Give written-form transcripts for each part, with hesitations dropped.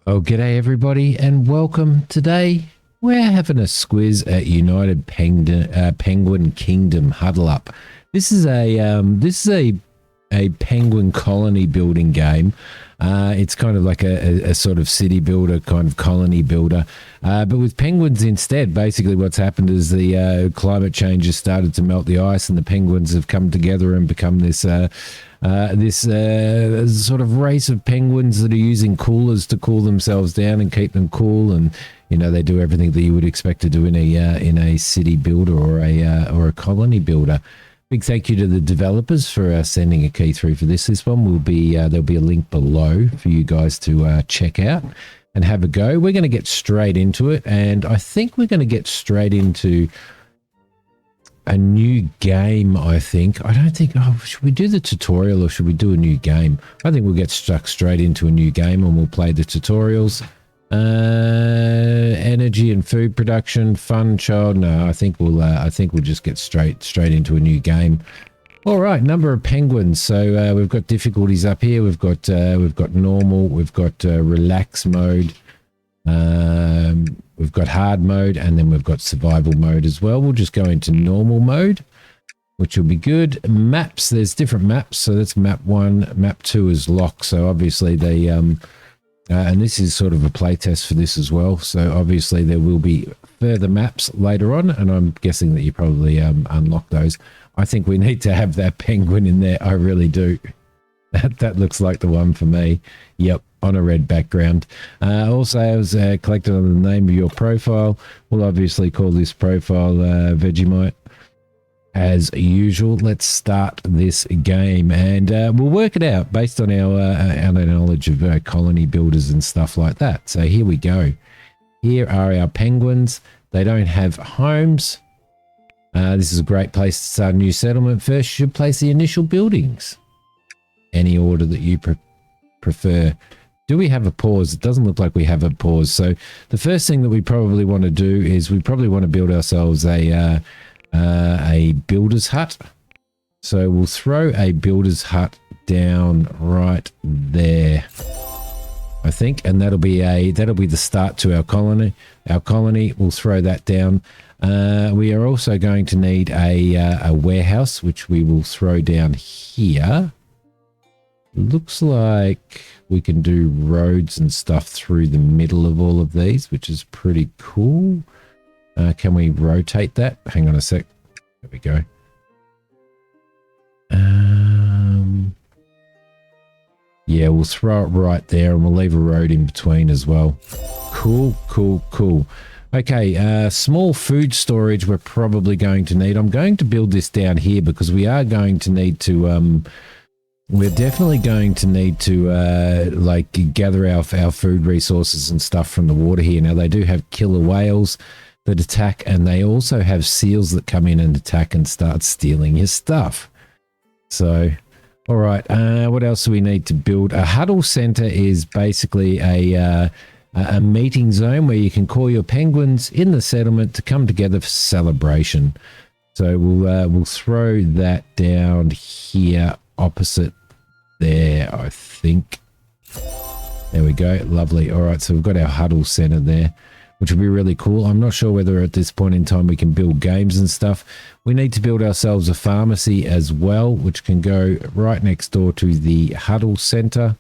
Oh, g'day everybody, and welcome. Today we're having a squiz at United Penguin Kingdom Huddle Up. This is a penguin colony building game. It's kind of like a sort of city builder, kind of colony builder, but with penguins instead. Basically, what's happened is the climate change has started to melt the ice, and the penguins have come together and become this sort of race of penguins that are using coolers to cool themselves down and keep them cool. And you know, they do everything that you would expect to do in a city builder or a colony builder. Big thank you to the developers for sending a key through for this. This one will be there'll be a link below for you guys to check out and have a go. We're going to get straight into it, and I think we're going to get straight into a new game. I don't think, should we do the tutorial or should we do a new game? I think we'll get stuck straight into a new game and we'll play the tutorials. Energy and food production, fun child. No, I think we'll just get straight into a new game. All right, number of penguins. So we've got difficulties up here. We've got normal, we've got relax mode, we've got hard mode, and then we've got survival mode as well. We'll just go into normal mode, which will be good. Maps, there's different maps. So that's map 1. Map 2 is locked. So obviously they and this is sort of a play test for this as well. So obviously there will be further maps later on, and I'm guessing that you probably unlock those. I think we need to have that penguin in there. I really do. That looks like the one for me. Yep, on a red background. Also, I was collected on the name of your profile. We'll obviously call this profile Vegemite. As usual, let's start this game, and we'll work it out based on our knowledge of colony builders and stuff like that. So here we go. Here are our penguins. They don't have homes. This is a great place to start a new settlement. First, you should place the initial buildings. Any order that you prefer. Do we have a pause? It doesn't look like we have a pause. So the first thing that we probably want to do is we probably want to build ourselves a builder's hut. So we'll throw a builder's hut down right there, I think, and that'll be the start to our colony. We'll throw that down. We are also going to need a warehouse, which we will throw down here. Looks like we can do roads and stuff through the middle of all of these, which is pretty cool. Can we rotate that? Hang on a sec. There we go. Yeah, we'll throw it right there, and we'll leave a road in between as well. Cool. Okay, small food storage we're probably going to need. I'm going to build this down here because we are going to need to we're definitely going to need to like gather our food resources and stuff from the water here. Now, they do have killer whales that attack, and they also have seals that come in and attack and start stealing your stuff. So, all right, what else do we need to build? A huddle center is basically a meeting zone where you can call your penguins in the settlement to come together for celebration. So we'll throw that down here opposite there, I think. There we go, lovely. All right, so we've got our huddle center there, which will be really cool. I'm not sure whether at this point in time we can build games and stuff. We need to build ourselves a pharmacy as well, which can go right next door to the huddle center.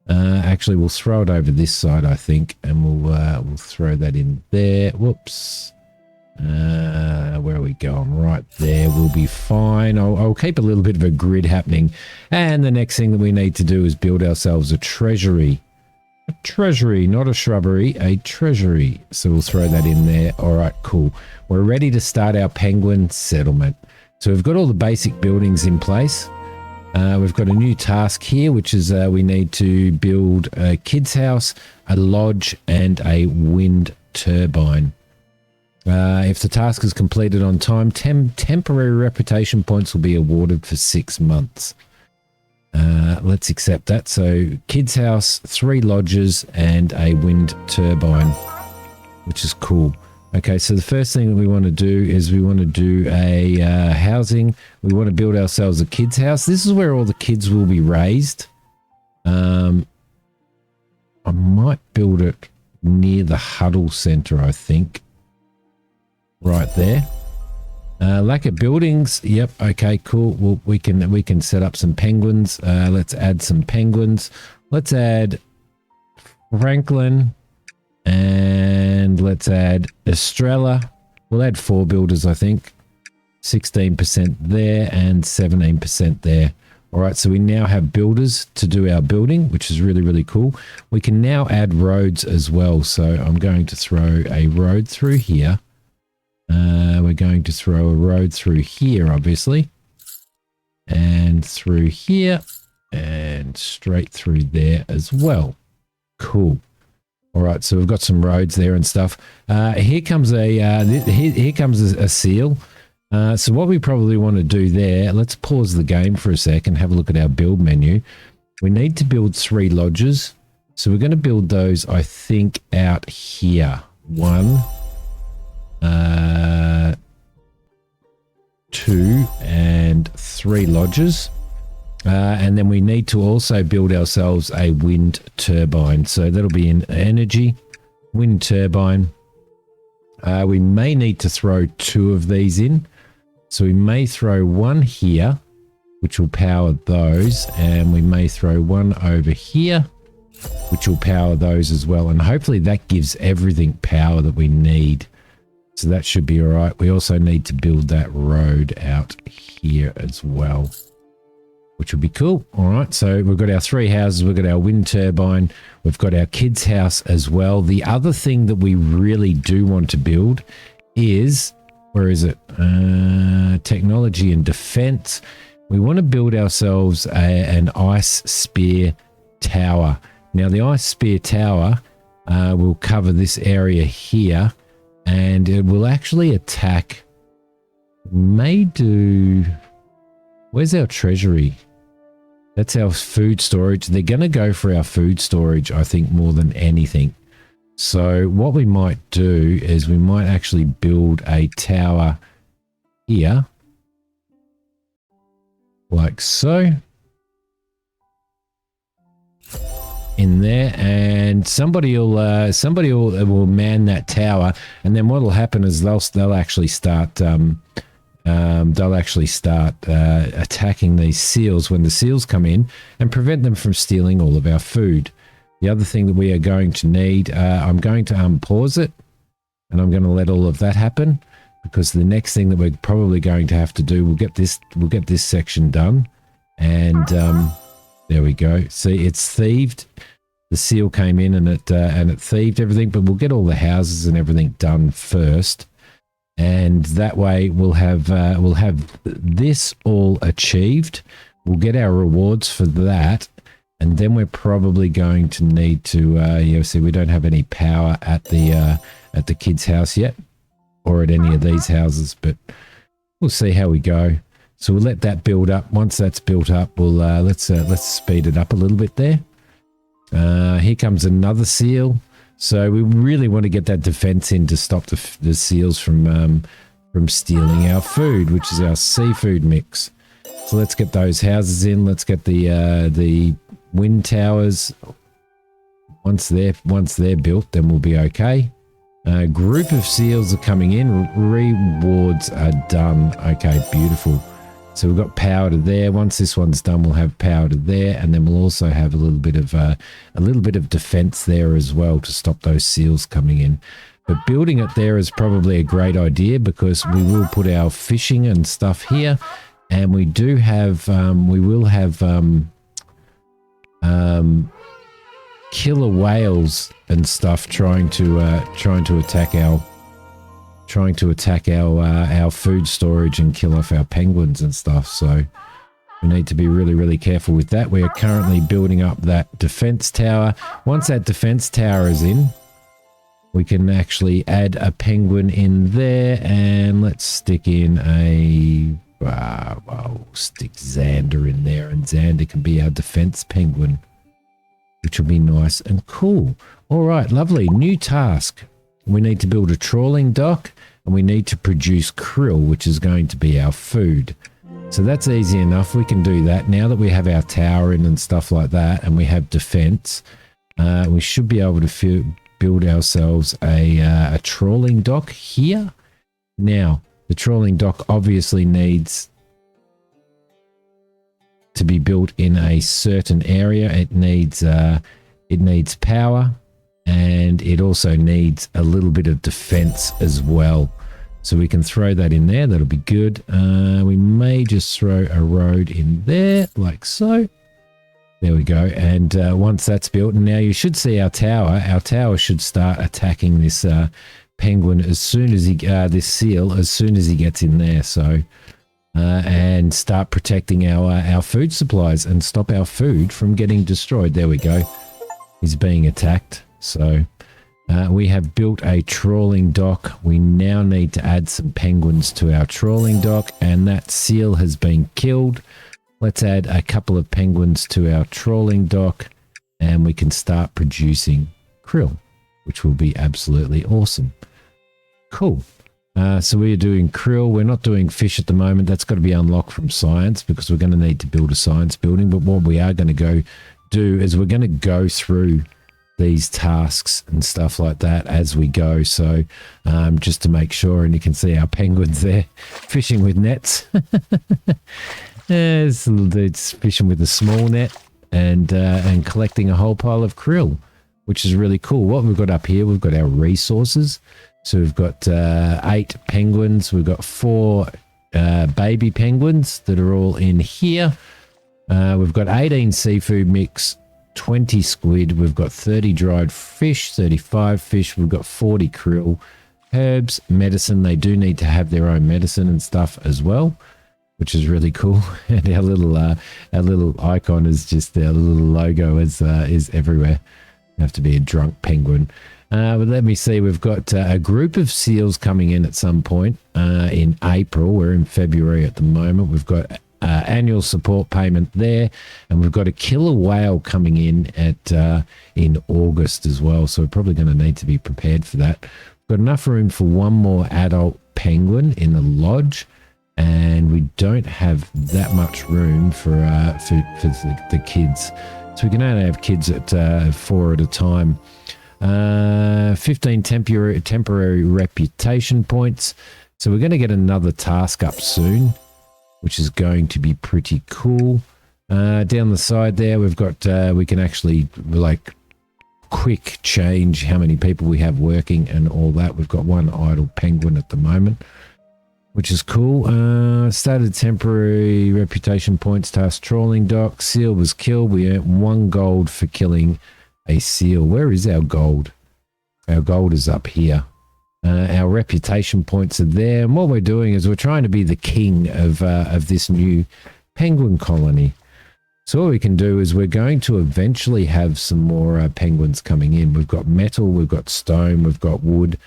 Actually, we'll throw it over this side, I think, and we'll throw that in there. Whoops. Where are we going? Right there. We'll be fine. I'll keep a little bit of a grid happening. And the next thing that we need to do is build ourselves a treasury. A treasury, not a shrubbery, a treasury. So we'll throw that in there. All right, cool. We're ready to start our penguin settlement. So we've got all the basic buildings in place. We've got a new task here, which is we need to build a kid's house, a lodge, and a wind turbine. If the task is completed on time, temporary reputation points will be awarded for 6 months. Let's accept that. So kids house, 3 lodges, and a wind turbine, which is cool. Okay, so the first thing that we want to do is we want to do a housing. We want to build ourselves a kids house. This is where all the kids will be raised. I might build it near the Huddle Center, I think. Right there. Lack of buildings. Yep. Okay, cool. Well, we can set up some penguins. Let's add some penguins. Let's add Franklin, and let's add Estrella. We'll add 4 builders, I think. 16% there and 17% there. All right, so we now have builders to do our building, which is really, really cool. We can now add roads as well. So I'm going to throw a road through here. We're going to throw a road through here, obviously. And through here. And straight through there as well. Cool. All right, so we've got some roads there and stuff. Here comes a seal. So what we probably want to do there, let's pause the game for a sec and have a look at our build menu. We need to build 3 lodges. So we're going to build those, I think, out here. 1, 2, and 3 lodges. And then we need to also build ourselves a wind turbine. So that'll be in energy, wind turbine. We may need to throw 2 of these in. So we may throw 1 here, which will power those. And we may throw 1 over here, which will power those as well. And hopefully that gives everything power that we need. So that should be all right. We also need to build that road out here as well, which would be cool. All right, so we've got our 3 houses, we've got our wind turbine, we've got our kids' house as well. The other thing that we really do want to build is, where is it? Technology and defense. We want to build ourselves an ice spear tower. Now, the ice spear tower will cover this area here, and it will actually attack, may do... Where's our treasury? That's our food storage. They're going to go for our food storage, I think, more than anything. So what we might do is we might actually build a tower here, like so, in there, and somebody will man that tower, and then what will happen is they'll actually start attacking these seals when the seals come in and prevent them from stealing all of our food. The other thing that we are going to need, I'm going to unpause it, and I'm going to let all of that happen, because the next thing that we're probably going to have to do, we'll get this section done, and there we go. See, it's thieved. The seal came in and it thieved everything, but we'll get all the houses and everything done first. And that way we'll have this all achieved. We'll get our rewards for that, and then we're probably going to need to see, we don't have any power at the kids' house yet, or at any of these houses, but we'll see how we go. So we'll let that build up. Once that's built up, we'll let's speed it up a little bit there. Here comes another seal. So we really want to get that defense in to stop the seals from stealing our food, which is our seafood mix. So let's get those houses in. Let's get the wind towers. Once they're built, then we'll be okay. A group of seals are coming in. Rewards are done. Okay, beautiful. So we've got power to there. Once this one's done, we'll have power to there, and then we'll also have a little bit of defense there as well to stop those seals coming in. But building it there is probably a great idea, because we will put our fishing and stuff here, and we do have we will have killer whales and stuff trying to attack our food storage and kill off our penguins and stuff. So we need to be really, really careful with that. We are currently building up that defense tower. Once that defense tower is in, we can actually add a penguin in there, and let's stick in stick Xander in there, and Xander can be our defense penguin, which will be nice and cool. All right, lovely. New task. We need to build a trawling dock, and we need to produce krill, which is going to be our food. So that's easy enough. We can do that now that we have our tower in and stuff like that, and we have defense. We should be able to build ourselves a trawling dock here. Now, the trawling dock obviously needs to be built in a certain area. It needs power, and it also needs a little bit of defense as well. So we can throw that in there. That'll be good. We may just throw a road in there like so. There we go. And once that's built, and now you should see our tower. Our tower should start attacking this penguin as soon as this seal, as soon as he gets in there. So, and start protecting our food supplies and stop our food from getting destroyed. There we go. He's being attacked. So we have built a trawling dock. We now need to add some penguins to our trawling dock, and that seal has been killed. Let's add a couple of penguins to our trawling dock, and we can start producing krill, which will be absolutely awesome. Cool. So we're doing krill. We're not doing fish at the moment. That's got to be unlocked from science because we're going to need to build a science building. But what we are going to go do is we're going to go through these tasks and stuff like that as we go. So just to make sure, and you can see our penguins there fishing with nets. It's fishing with a small net and collecting a whole pile of krill, which is really cool. What we've got up here, we've got our resources. So we've got 8 penguins. We've got 4 baby penguins that are all in here. We've got 18 seafood mix, 20 squid. We've got 30 dried fish, 35 fish. We've got 40 krill, herbs, medicine. They do need to have their own medicine and stuff as well, which is really cool. And our little icon is just our little logo is everywhere. You have to be a drunk penguin. But let me see. We've got a group of seals coming in at some point in April. We're in February at the moment. We've got annual support payment there, and we've got a killer whale coming in in August as well. So we're probably going to need to be prepared for that. We've got enough room for one more adult penguin in the lodge, and we don't have that much room for the kids. So we can only have kids at 4 at a time. 15 temporary reputation points. So we're going to get another task up soon, which is going to be pretty cool. Down the side there, we've got, we can actually like quick change how many people we have working and all that. We've got 1 idle penguin at the moment, which is cool. Started temporary reputation points, task trawling dock. Seal was killed. We earned 1 gold for killing a seal. Where is our gold? Our gold is up here. Our reputation points are there. And what we're doing is we're trying to be the king of this new penguin colony. So what we can do is we're going to eventually have some more penguins coming in. We've got metal, we've got stone, we've got wood,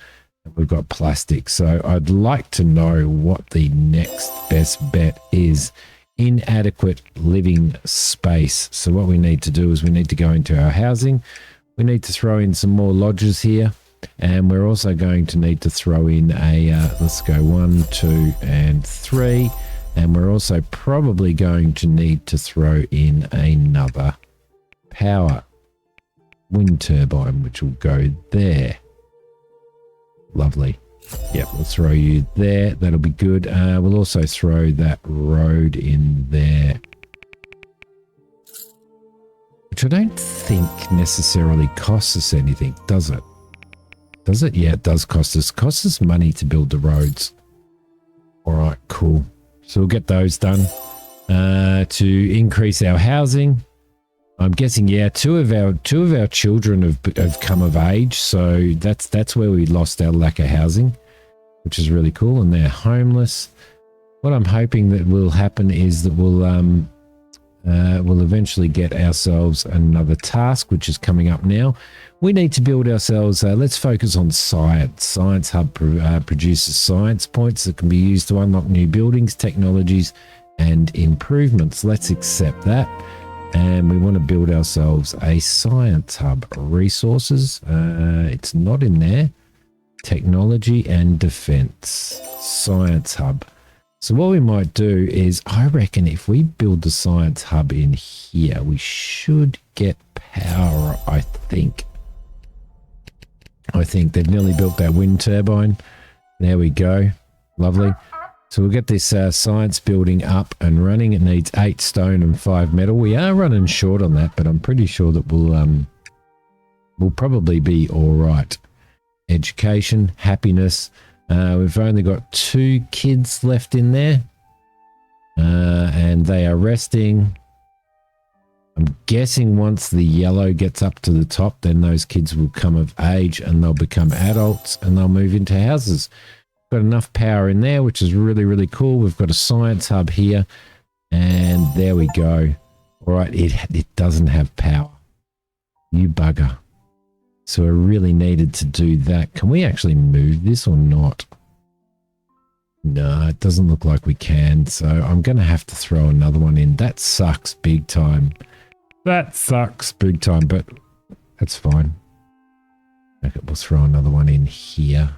and we've got plastic. So I'd like to know what the next best bet is. Inadequate living space. So what we need to do is we need to go into our housing. We need to throw in some more lodges here, and we're also going to need to throw in a let's go 1, 2, and 3, and we're also probably going to need to throw in another power wind turbine, which will go there. Lovely. Yep, we'll throw you there. That'll be good. We'll also throw that road in there, which I don't think necessarily costs us anything, does it? Does it? Yeah, it does cost us. Costs us money to build the roads. All right, cool. So we'll get those done to increase our housing. I'm guessing, yeah, two of our children have come of age, so that's where we lost our lack of housing, which is really cool, and they're homeless. What I'm hoping that will happen is that we'll eventually get ourselves another task, which is coming up now. We need to build ourselves, let's focus on science. Science Hub produces science points that can be used to unlock new buildings, technologies, and improvements. Let's accept that. And we want to build ourselves a science hub. Resources, it's not in there. Technology and defense. Science hub. So what we might do is, I reckon if we build the science hub in here, we should get power, I think. I think they've nearly built that wind turbine. There we go. Lovely. So we'll get this science building up and running. It needs 8 stone and 5 metal. We are running short on that, but I'm pretty sure that we'll probably be all right. Education, happiness. We've only got 2 kids left in there, and they are resting. I'm guessing once the yellow gets up to the top, then those kids will come of age and they'll become adults and they'll move into houses. Got enough power in there, which is really, really cool. We've got a science hub here, and there we go. All right, it doesn't have power. You bugger. So I really needed to do that. Can we actually move this or not? No, it doesn't look like we can. So I'm going to have to throw another one in. That sucks big time. That sucks big time, but that's fine. Okay, we'll throw another one in here,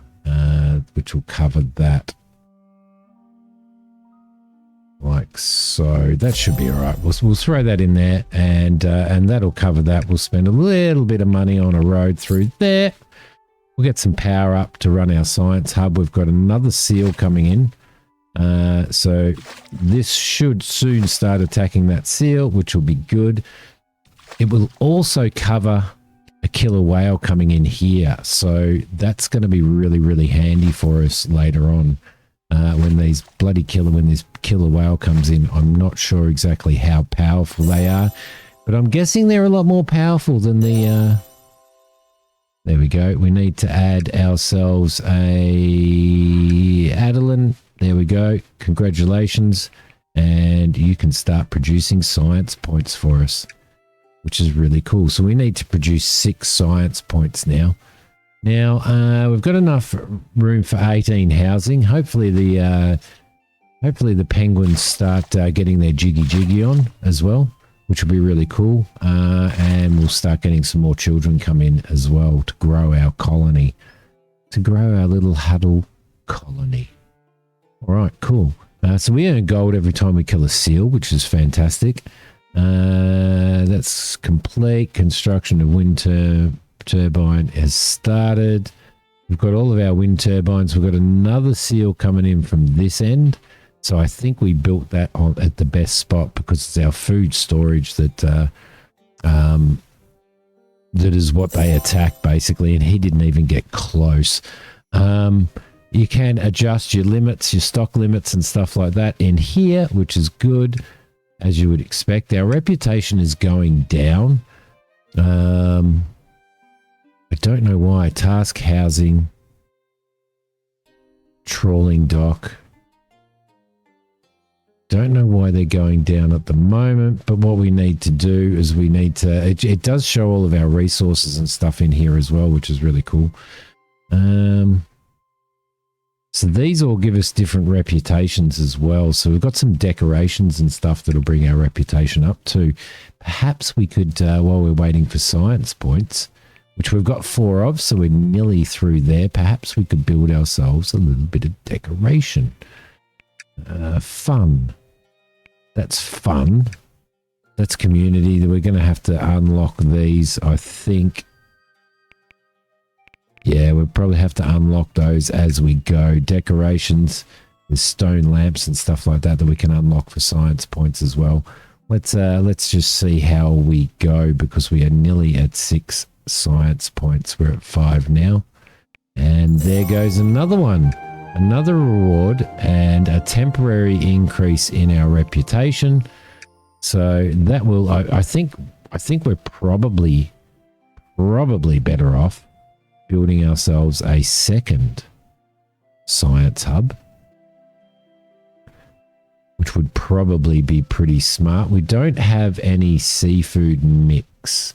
which will cover that. Like so. That should be all right. We'll throw that in there, and that'll cover that. We'll spend a little bit of money on a road through there. We'll get some power up to run our science hub. We've got another seal coming in. So this should soon start attacking that seal, which will be good. It will also cover a killer whale coming in here. So that's going to be really, really handy for us later on. When this killer whale comes in, I'm not sure exactly how powerful they are, but I'm guessing they're a lot more powerful than the, there we go. We need to add ourselves a Adeline. There we go. Congratulations. And you can start producing science points for us, which is really cool. So we need to produce 6 science points now. Now, we've got enough room for 18 housing. Hopefully the penguins start getting their jiggy on as well, which will be really cool. And we'll start getting some more children come in as well to grow our colony, to grow our little Huddle colony. All right, cool. So we earn gold every time we kill a seal, which is fantastic. That's complete. Construction of wind turbine has started. We've got all of our wind turbines. We've got another seal coming in from this end. So I think we built that at the best spot because it's our food storage that is what they attack basically, and he didn't even get close. You can adjust your limits, your stock limits and stuff like that in here, which is good, as you would expect. Our reputation is going down. I don't know why. Task housing, trawling dock. Don't know why they're going down at the moment, but what we need to do is we need to, it does show all of our resources and stuff in here as well, which is really cool. So these all give us different reputations as well. So we've got some decorations and stuff that'll bring our reputation up too. Perhaps we could, while we're waiting for science points, which we've got 4 of, so we're nearly through there, perhaps we could build ourselves a little bit of decoration. Fun. That's fun. That's community. We're going to have to unlock these, I think. Yeah, we'll probably have to unlock those as we go. Decorations, there's stone lamps and stuff like that we can unlock for science points as well. Let's just see how we go, because we are nearly at 6 science points. We're at 5 now. And there goes another one. Another reward and a temporary increase in our reputation. So that will, I think we're probably better off building ourselves a second science hub, which would probably be pretty smart. We don't have any seafood mix.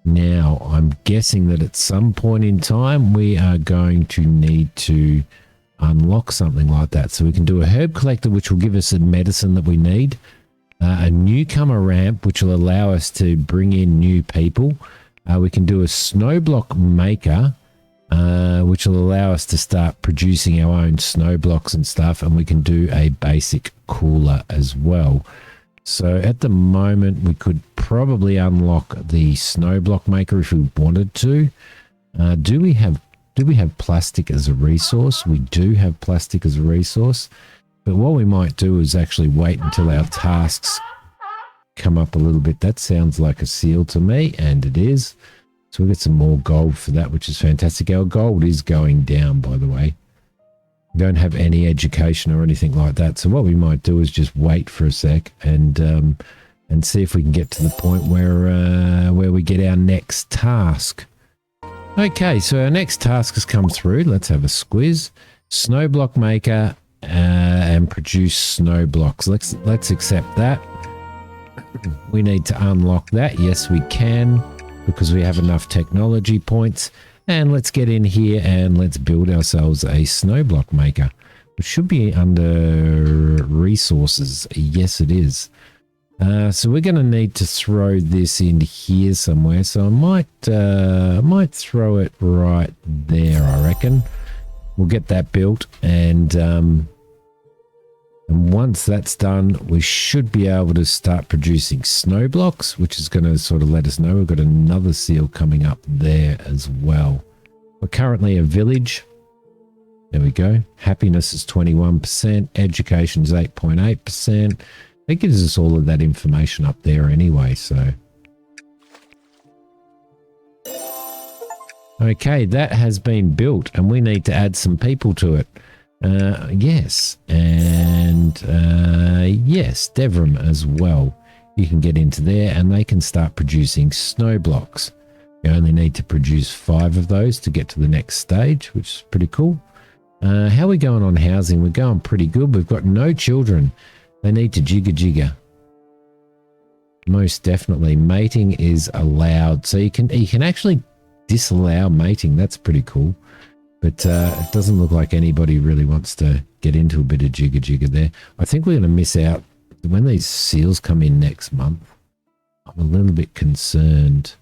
Now, I'm guessing that at some point in time, we are going to need to unlock something like that. So we can do a herb collector, which will give us a medicine that we need, a newcomer ramp, which will allow us to bring in new people. We can do a snow block maker, which will allow us to start producing our own snow blocks and stuff, and we can do a basic cooler as well. So at the moment, we could probably unlock the snow block maker if we wanted to. Do we have plastic as a resource? We do have plastic as a resource, but what we might do is actually wait until our tasks come up a little bit. That sounds like a seal to me, and it is. So we'll get some more gold for that, which is fantastic. Our gold is going down, by the way. We don't have any education or anything like that. So what we might do is just wait for a sec and see if we can get to the point where we get our next task. Okay, so our next task has come through. Let's have a squiz. Snow block maker and produce snow blocks. Let's accept that. We need to unlock that. Yes, we can, because we have enough technology points. And let's get in here and let's build ourselves a snow block maker, which should be under resources. Yes, it is. So we're going to need to throw this in here somewhere. So I might throw it right there, I reckon. We'll get that built, and once that's done, we should be able to start producing snow blocks, which is going to sort of let us know we've got another seal coming up there as well. We're currently a village. There we go. Happiness is 21%. Education is 8.8%. It gives us all of that information up there anyway, so. Okay, that has been built, and we need to add some people to it. Yes, and yes, Devram as well. You can get into there and they can start producing snow blocks. You only need to produce 5 of those to get to the next stage, which is pretty cool. How are we going on housing? We're going pretty good. We've got no children. They need to jigger. Most definitely. Mating is allowed. So you can actually disallow mating. That's pretty cool. But it doesn't look like anybody really wants to get into a bit of jigger there. I think we're going to miss out when these seals come in next month. I'm a little bit concerned.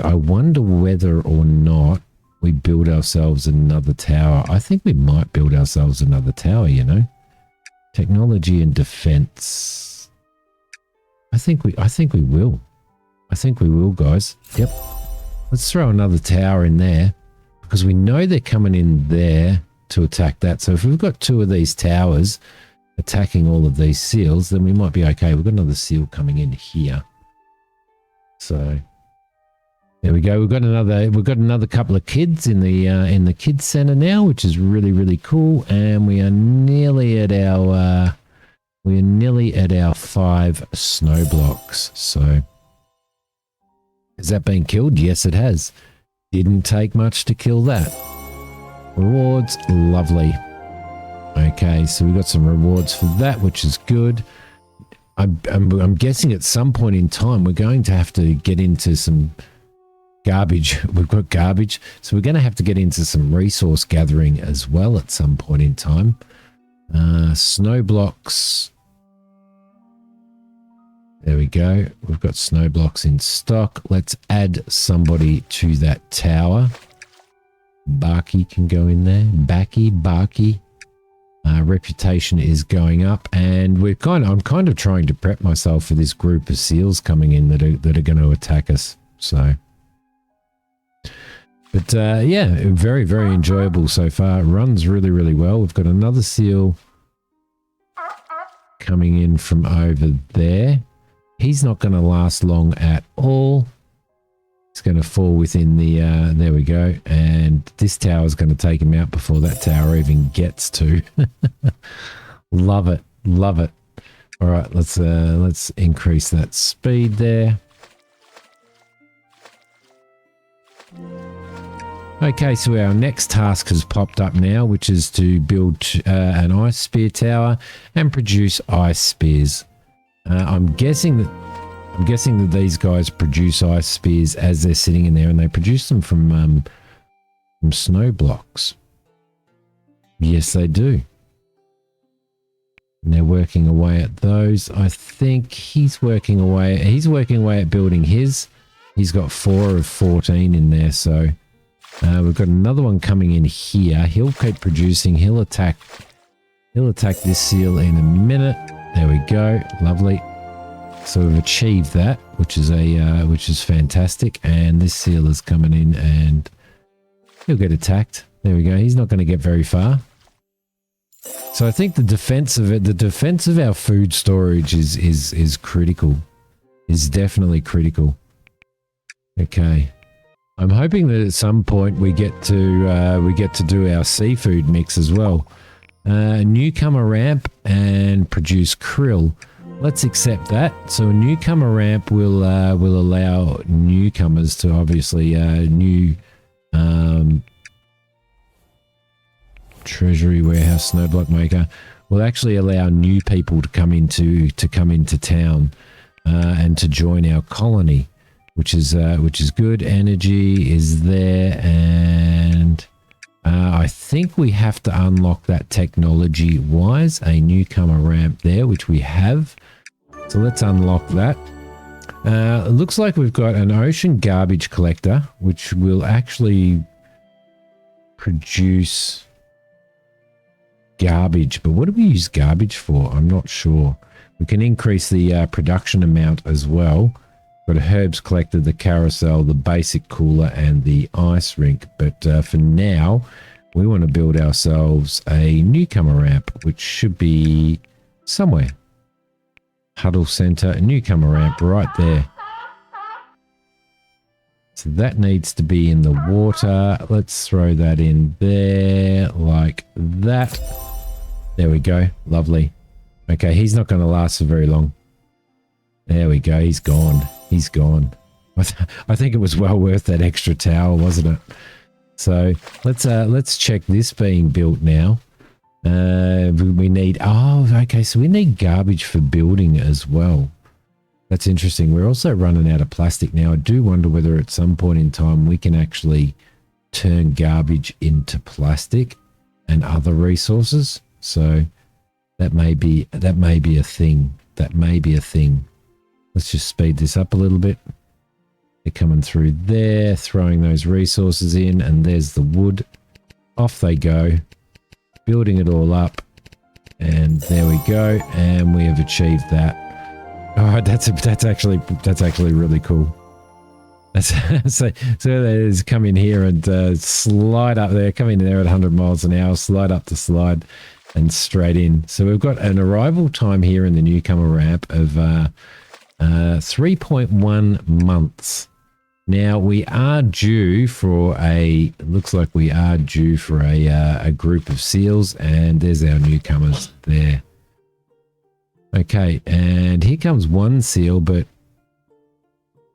I wonder whether or not we build ourselves another tower. I think we might build ourselves another tower, you know. Technology and defense. I think we will. I think we will, guys. Yep. Let's throw another tower in there, because we know they're coming in there to attack that. So if we've got 2 of these towers attacking all of these seals, then we might be okay. We've got another seal coming in here. So there we go. We've got another couple of kids in the kids center now, which is really, really cool. And we are nearly at our 5 snow blocks. So has that been killed? Yes, it has. Didn't take much to kill that. Rewards, lovely. Okay, so we got some rewards for that, which is good. I'm guessing at some point in time we're going to have to get into some garbage. We've got garbage, so we're going to have to get into some resource gathering as well at some point in time. Snow blocks. There we go. We've got snow blocks in stock. Let's add somebody to that tower. Barky can go in there. Barky. Reputation is going up, and I'm kind of trying to prep myself for this group of seals coming in that are going to attack us. So, but yeah, very, very enjoyable so far. It runs really, really well. We've got another seal coming in from over there. He's not going to last long at all. It's going to fall within the, there we go. And this tower is going to take him out before that tower even gets to. Love it. All right, let's increase that speed there. Okay, so our next task has popped up now, which is to build an ice spear tower and produce ice spears. I'm guessing that these guys produce ice spears as they're sitting in there, and they produce them from snow blocks. Yes, they do. And they're working away at those. I think he's working away at building his. He's got 4 of 14 in there, so we've got another one coming in here. He'll keep producing. He'll attack this seal in a minute. There we go. Lovely. So we've achieved that, which is fantastic. And this seal is coming in and he'll get attacked. There we go. He's not going to get very far. So I think the defense of our food storage is critical. Is definitely critical. Okay. I'm hoping that at some point we get to do our seafood mix as well. Newcomer ramp and produce krill. Let's accept that. So a newcomer ramp will allow newcomers to obviously new treasury warehouse snowblock maker will actually allow new people to come into town and to join our colony, which is good. Energy is there, and I think we have to unlock that technology wise, a newcomer ramp there, which we have. So let's unlock that. It looks like we've got an ocean garbage collector, which will actually produce garbage. But what do we use garbage for? I'm not sure. We can increase the production amount as well. Got a herbs collector, the carousel, the basic cooler, and the ice rink. But for now, we want to build ourselves a newcomer ramp, which should be somewhere. Huddle center, newcomer ramp right there. So that needs to be in the water. Let's throw that in there like that. There we go. Lovely. Okay, he's not going to last for very long. There we go. He's gone. He's gone. I think it was well worth that extra tower, wasn't it? So let's check this being built now. We need, okay, so we need garbage for building as well. That's interesting. We're also running out of plastic now. I do wonder whether at some point in time we can actually turn garbage into plastic and other resources. So that may be a thing. That may be a thing. Let's just speed this up a little bit. They're coming through there, throwing those resources in, and there's the wood. Off they go, building it all up, and there we go, and we have achieved that. Oh, that's actually really cool. So there's come in here and slide up there, come in there at 100 miles an hour, slide up the slide, and straight in. So we've got an arrival time here in the newcomer ramp of 3.1 months. Now we are due for looks like we are due for a group of seals, and there's our newcomers there. Okay, and here comes one seal, but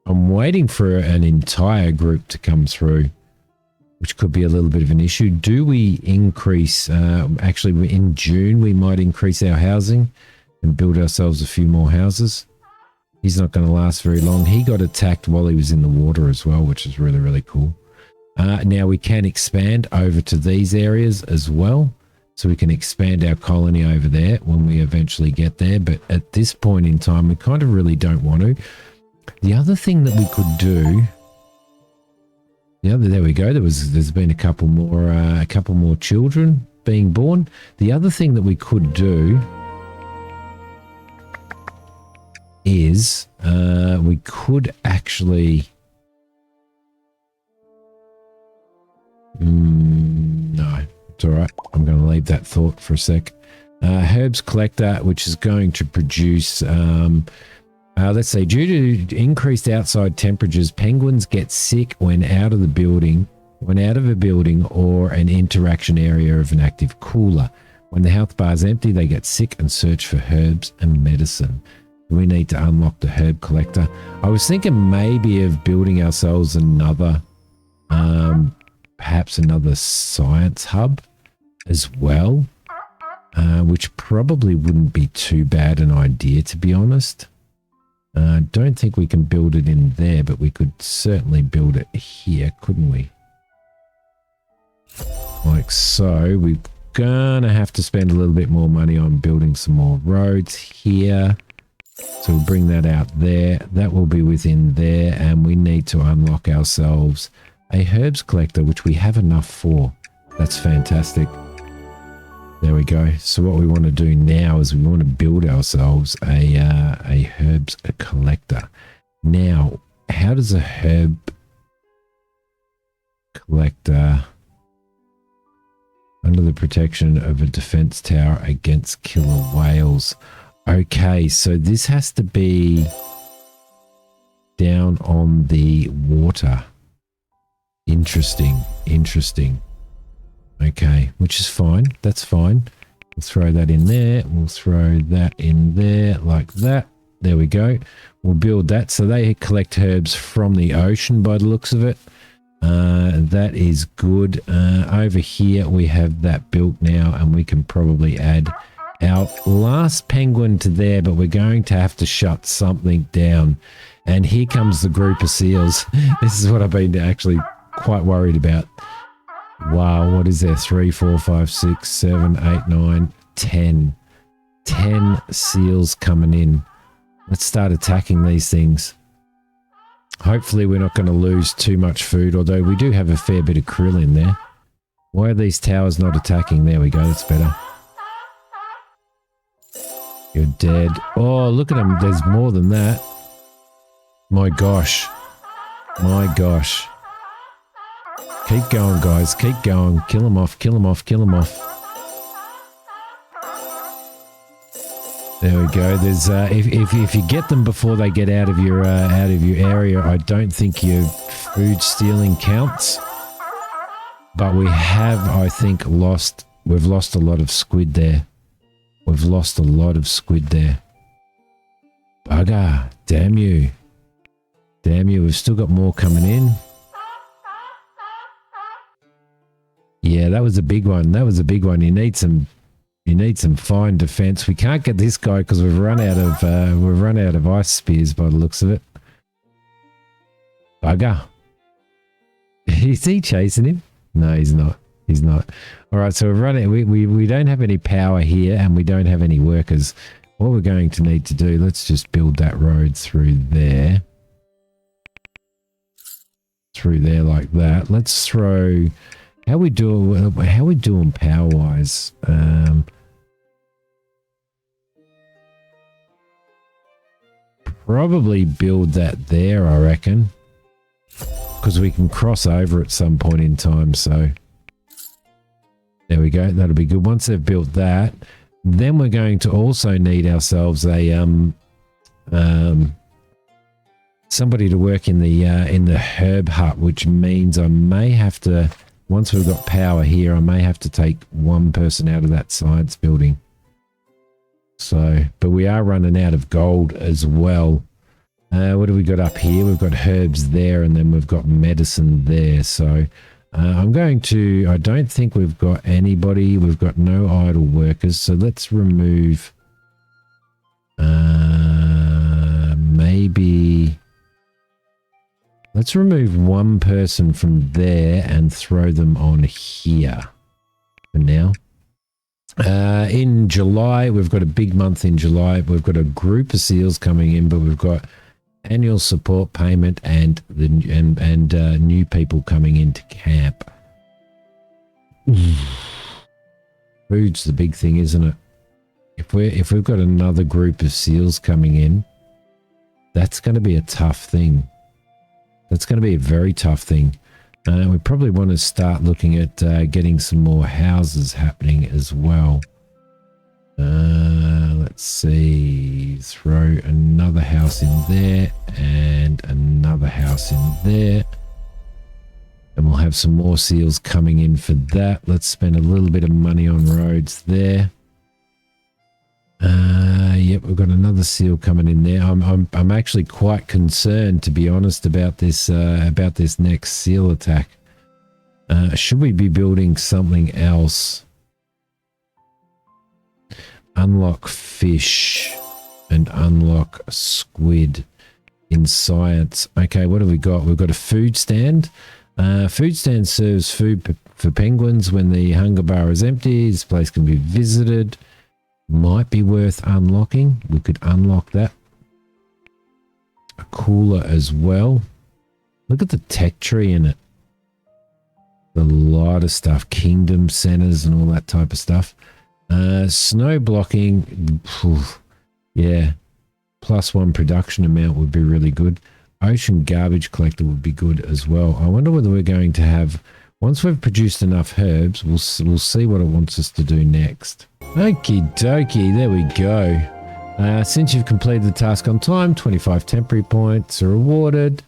I'm waiting for an entire group to come through, which could be a little bit of an issue. Do we increase, actually in June, we might increase our housing and build ourselves a few more houses. He's not going to last very long. He got attacked while he was in the water as well, which is really, really cool. Now we can expand over to these areas as well. So we can expand our colony over there when we eventually get there. But at this point in time, we kind of really don't want to. The other thing that we could do... Yeah, there we go. There's been a couple more children being born. The other thing that we could do is we could actually no, it's all right. I'm going to leave that thought for a sec. Herbs collector, which is going to produce let's say, due to increased outside temperatures, penguins get sick when out of a building or an interaction area of an active cooler. When the health bar is empty, they get sick and search for herbs and medicine. We need to unlock the herb collector. I was thinking maybe of building ourselves another, perhaps another science hub as well, which probably wouldn't be too bad an idea, to be honest. Don't think we can build it in there, but we could certainly build it here, couldn't we? Like so. We're gonna have to spend a little bit more money on building some more roads here. So we'll bring that out there. That will be within there. And we need to unlock ourselves a herbs collector, which we have enough for. That's fantastic. There we go. So what we want to do now is we want to build ourselves a herbs collector. Now, how does a herb collector under the protection of a defense tower against killer whales? Okay, so this has to be down on the water. Interesting. Okay, which is fine. That's fine. We'll throw that in there. We'll throw that in there like that. There we go. We'll build that. So they collect herbs from the ocean by the looks of it. That is good. Over here we have that built now, and we can probably add our last penguin to there, but we're going to have to shut something down. And here comes the group of seals. This is what I've been actually quite worried about. Wow, what is there? 3, 4, 5, 6, 7, 8, 9, 10. 10 seals coming in. Let's start attacking these things. Hopefully we're not going to lose too much food, although we do have a fair bit of krill in there. Why are these towers not attacking? There we go, that's better. You're dead. Oh, look at them. There's more than that. My gosh. My gosh. Keep going, guys. Keep going. Kill them off. Kill them off. Kill them off. There we go. There's if you get them before they get out of your area, I don't think your food stealing counts. But we have, I think, we've lost a lot of squid there. We've lost a lot of squid there. Bugger. Damn you. Damn you. We've still got more coming in. Yeah, that was a big one. That was a big one. You need some fine defense. We can't get this guy because we've run out of ice spears by the looks of it. Bugger. Is he chasing him? No, he's not. He's not. All right, so we're running. We don't have any power here, and we don't have any workers. What we're going to need to do, let's just build that road through there. Through there like that. Let's throw. How we doing power wise? Probably build that there, I reckon, because we can cross over at some point in time. So there we go. That'll be good. Once they've built that, then we're going to also need ourselves a somebody to work in the herb hut, which means I may have to. Once we've got power here, I may have to take one person out of that science building. So, but we are running out of gold as well. What do we got up here? We've got herbs there, and then we've got medicine there. So I'm going to, I don't think we've got anybody. We've got no idle workers. So let's remove maybe... Let's remove one person from there and throw them on here for now. In July, we've got a big month in July. We've got a group of seals coming in, but we've got annual support payment and new people coming into camp. Food's the big thing, isn't it? If we've got another group of seals coming in, that's going to be a tough thing. That's going to be a very tough thing. We probably want to start looking at getting some more houses happening as well. Let's see. Throw another house in there and another house in there. And we'll have some more seals coming in for that. Let's spend a little bit of money on roads there. Yep, we've got another seal coming in there. I'm actually quite concerned, to be honest, about this next seal attack. Should we be building something else? Unlock fish and unlock squid in science. Okay, what have we got? We've got a food stand. Food stand serves food for penguins when the hunger bar is empty. This place can be visited. Might be worth unlocking. We could unlock that. a cooler as well. Look at the tech tree in it. A lot of stuff, kingdom centers and all that type of stuff. Snow blocking, yeah, +1 production amount would be really good. Ocean garbage collector would be good as well. I wonder whether we're going to have, once we've produced enough herbs, we'll see what it wants us to do next. Okie dokie, there we go. Since you've completed the task on time, 25 temporary points are awarded.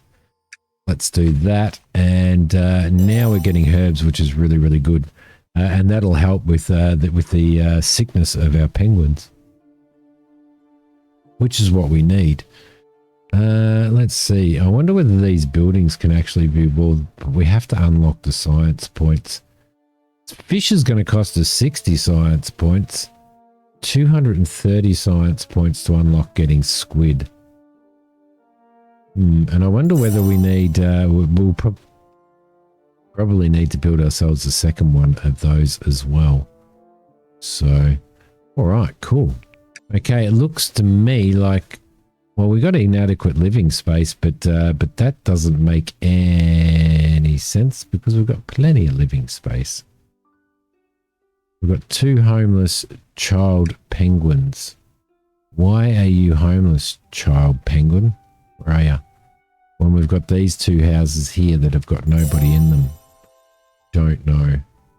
Let's do that. And now we're getting herbs, which is really, really good. And that'll help with the sickness of our penguins, which is what we need. Let's see. I wonder whether these buildings can actually be, well, we have to unlock the science points. Fish is going to cost us 60 science points, 230 science points to unlock getting squid. And I wonder whether we need, we'll probably need to build ourselves a second one of those as well. So, all right, cool. Okay, it looks to me like, well, we got inadequate living space, but that doesn't make any sense because we've got plenty of living space. We've got 2 homeless child penguins. Why are you homeless, child penguin? Where are you? When we've got these 2 houses here that have got nobody in them. Don't know.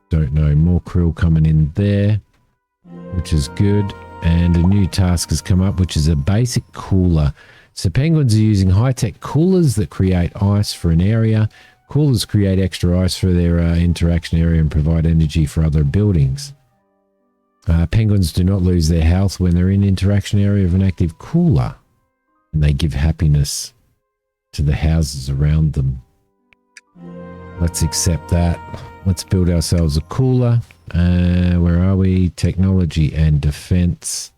Don't know. More krill coming in there, which is good. And a new task has come up, which is a basic cooler. So penguins are using high-tech coolers that create ice for an area. Coolers create extra ice for their interaction area and provide energy for other buildings. Penguins do not lose their health when they're in interaction area of an active cooler. And they give happiness to the houses around them. Let's accept that. Let's build ourselves a cooler. Where are we? Technology and defense.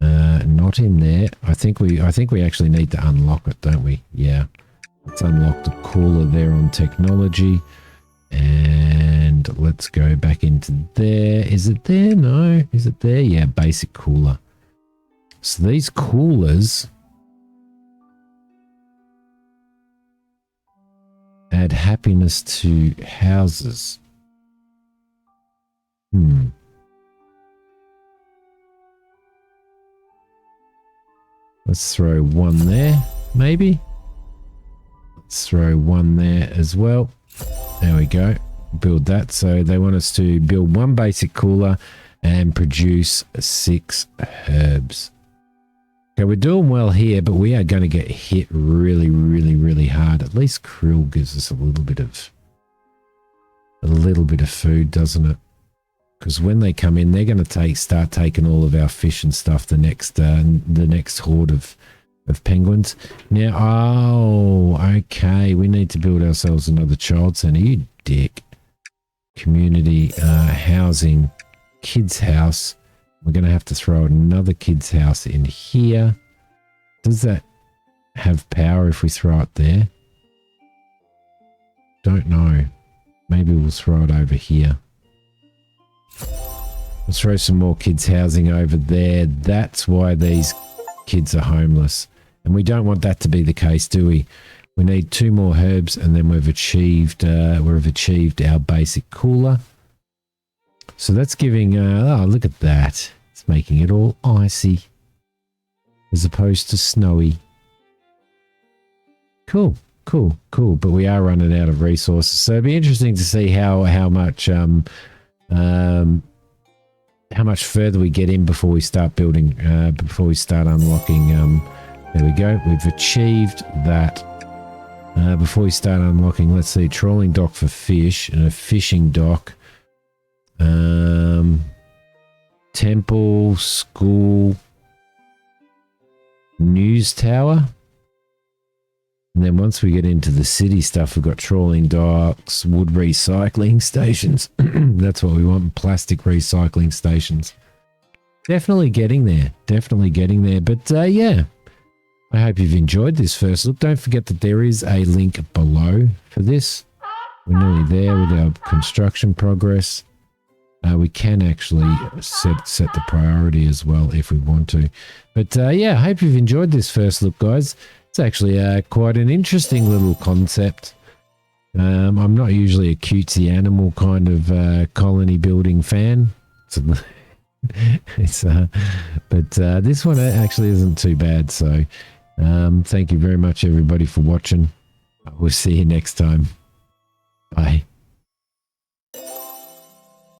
Not in there. I think we actually need to unlock it, don't we? Yeah. Let's unlock the cooler there on technology. And let's go back into there. Is it there? No. Is it there? Yeah, basic cooler. So these coolers add happiness to houses. Let's throw one there, maybe. Let's throw one there as well. There we go. Build that. So they want us to build 1 basic cooler and produce 6 herbs. Okay, we're doing well here, but we are going to get hit really, really, really hard. At least krill gives us a little bit of food, doesn't it? Because when they come in, they're going to start taking all of our fish and stuff. The next horde of penguins. Now, oh, okay, we need to build ourselves another child center. You dick. Community housing, kids house. We're going to have to throw another kids house in here. Does that have power if we throw it there? Don't know. Maybe we'll throw it over here. Let's throw some more kids housing over there. That's why these kids are homeless. And we don't want that to be the case, do we? We need 2 more herbs and then we've achieved our basic cooler. So that's giving, oh, look at that. It's making it all icy as opposed to snowy. Cool, cool, cool. But we are running out of resources. So it'd be interesting to see how much further we get in before we start building, before we start unlocking. There we go. We've achieved that. Before we start unlocking, let's see, trawling dock for fish and a fishing dock. Temple, school, news tower. And then once we get into the city stuff, we've got trawling docks, wood recycling stations. That's what we want, plastic recycling stations. Definitely getting there. Definitely getting there. But yeah, I hope you've enjoyed this first look. Don't forget that there is a link below for this. We're nearly there with our construction progress. We can actually set the priority as well if we want to. But yeah, I hope you've enjoyed this first look, guys. It's actually quite an interesting little concept. I'm not usually a cutesy animal kind of colony building fan. But this one actually isn't too bad. So thank you very much, everybody, for watching. We'll see you next time.